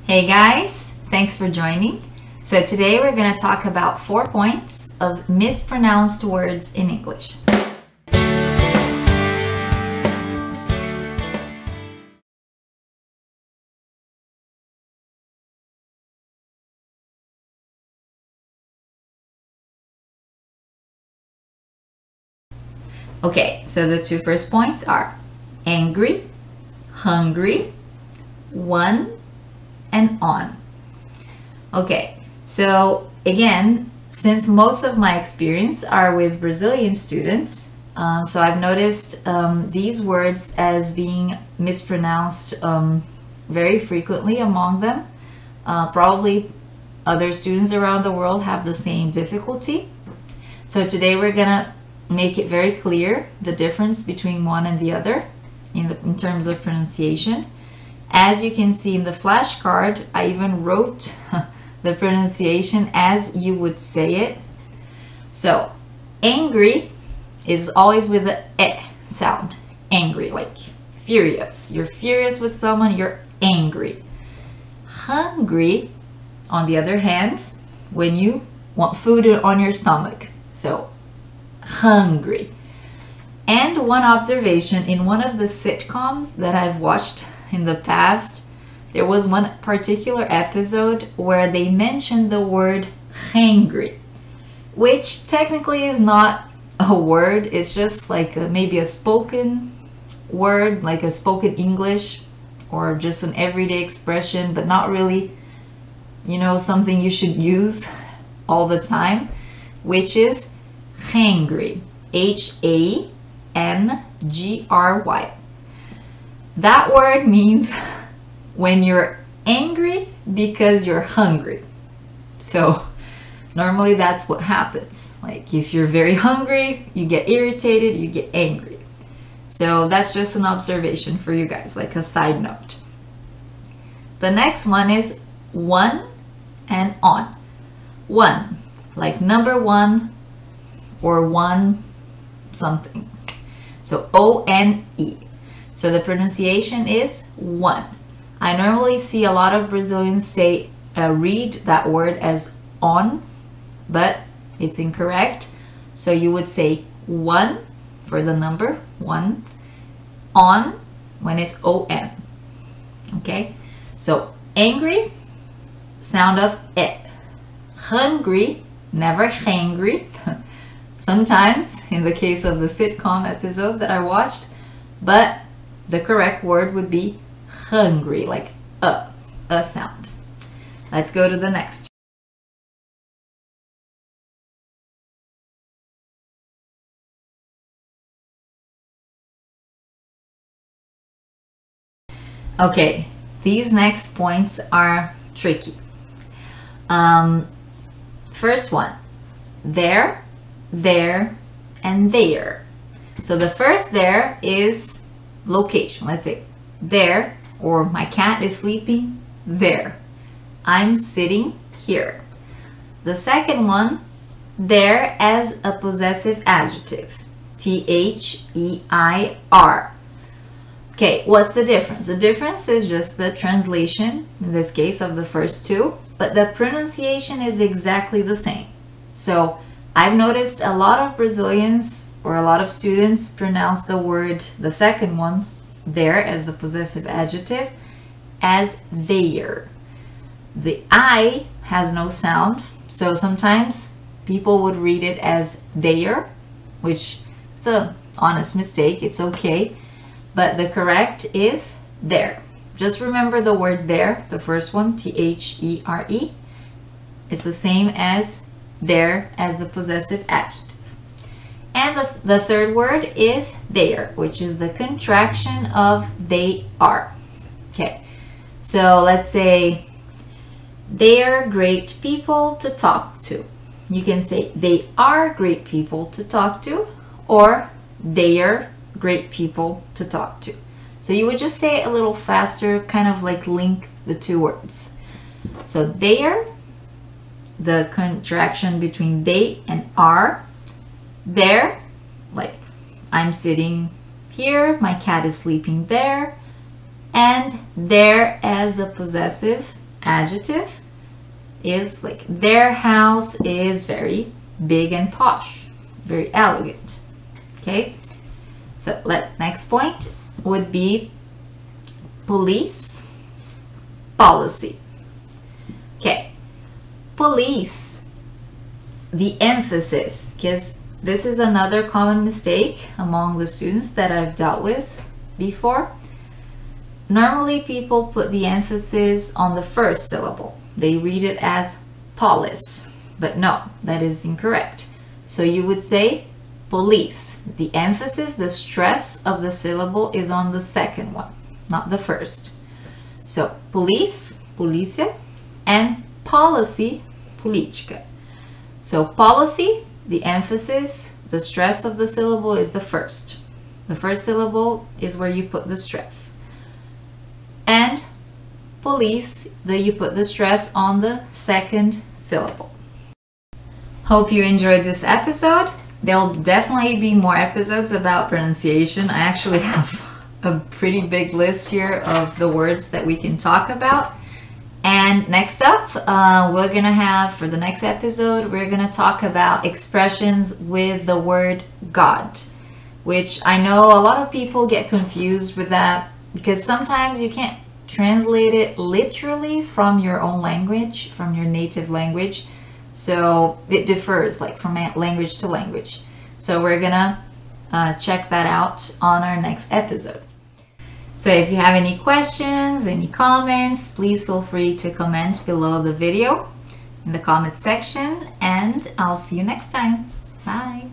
Hey guys, thanks for joining. So today we're going to talk about 4 points of mispronounced words in English. Okay, so the two first points are angry, hungry, one, and on. Okay, so again, since most of my experience are with Brazilian students, so I've noticed these words as being mispronounced very frequently among them. Probably other students around the world have the same difficulty. So today we're gonna make it very clear the difference between one and the other in terms of pronunciation. As you can see in the flashcard, I even wrote the pronunciation as you would say it. So angry is always with the eh sound. Angry, like furious. You're furious with someone, you're angry. Hungry, on the other hand, when you want food on your stomach. So hungry. And one observation, in one of the sitcoms that I've watched in the past, there was one particular episode where they mentioned the word hangry, which technically is not a word. It's just like maybe a spoken word, like a spoken English, or just an everyday expression, but not really, you know, something you should use all the time, which is hangry. H-A-N-G-R-Y. That word means when you're angry because you're hungry. So normally that's what happens. Like if you're very hungry, you get irritated, you get angry. So that's just an observation for you guys, like a side note. The next one is one and on. One, like number one or one something. So O-N-E. So the pronunciation is one. I normally see a lot of Brazilians say, read that word as on, but it's incorrect. So you would say one for the number one, on when it's O-N. Okay, so angry, sound of E. Hungry, never hangry. Sometimes, in the case of the sitcom episode that I watched, but the correct word would be hungry, like a sound. Let's go to the next. Okay, these next points are tricky. First one, there, and there. So the first there is location. Let's say there, or my cat is sleeping there. I'm sitting here. The second one, there as a possessive adjective. T-H-E-I-R. Okay, what's the difference? The difference is just the translation, in this case, of the first two, but the pronunciation is exactly the same. So I've noticed a lot of Brazilians or a lot of students pronounce the word, the second one, there as the possessive adjective, as there. The I has no sound, so sometimes people would read it as there, which is an honest mistake, it's okay, but the correct is there. Just remember the word there, the first one, T-H-E-R-E, it's the same as there as the possessive adjective. And the third word is there, which is the contraction of they are. Okay, so let's say they are great people to talk to. You can say they are great people to talk to, or they are great people to talk to. So you would just say it a little faster, kind of like link the two words. So they are, the contraction between they and are. There, like I'm sitting here, my cat is sleeping there. And there as a possessive Adjective is like their house is very big and posh, very elegant. Okay, so next point would be police, policy. Okay, police, the emphasis, because this is another common mistake among the students that I've dealt with before. Normally people put the emphasis on the first syllable. They read it as police, but no, that is incorrect. So you would say police. The emphasis, the stress of the syllable is on the second one, not the first. So police, polícia, and policy, política. So policy, the emphasis, the stress of the syllable is the first. The first syllable is where you put the stress. And police, you put the stress on the second syllable. Hope you enjoyed this episode. There'll definitely be more episodes about pronunciation. I actually have a pretty big list here of the words that we can talk about. And next up, we're gonna have, for the next episode, we're gonna talk about expressions with the word God, which I know a lot of people get confused with that because sometimes you can't translate it literally from your own language, from your native language. So it differs like from language to language. So we're gonna check that out on our next episode. So if you have any questions, any comments, please feel free to comment below the video in the comment section, and I'll see you next time. Bye.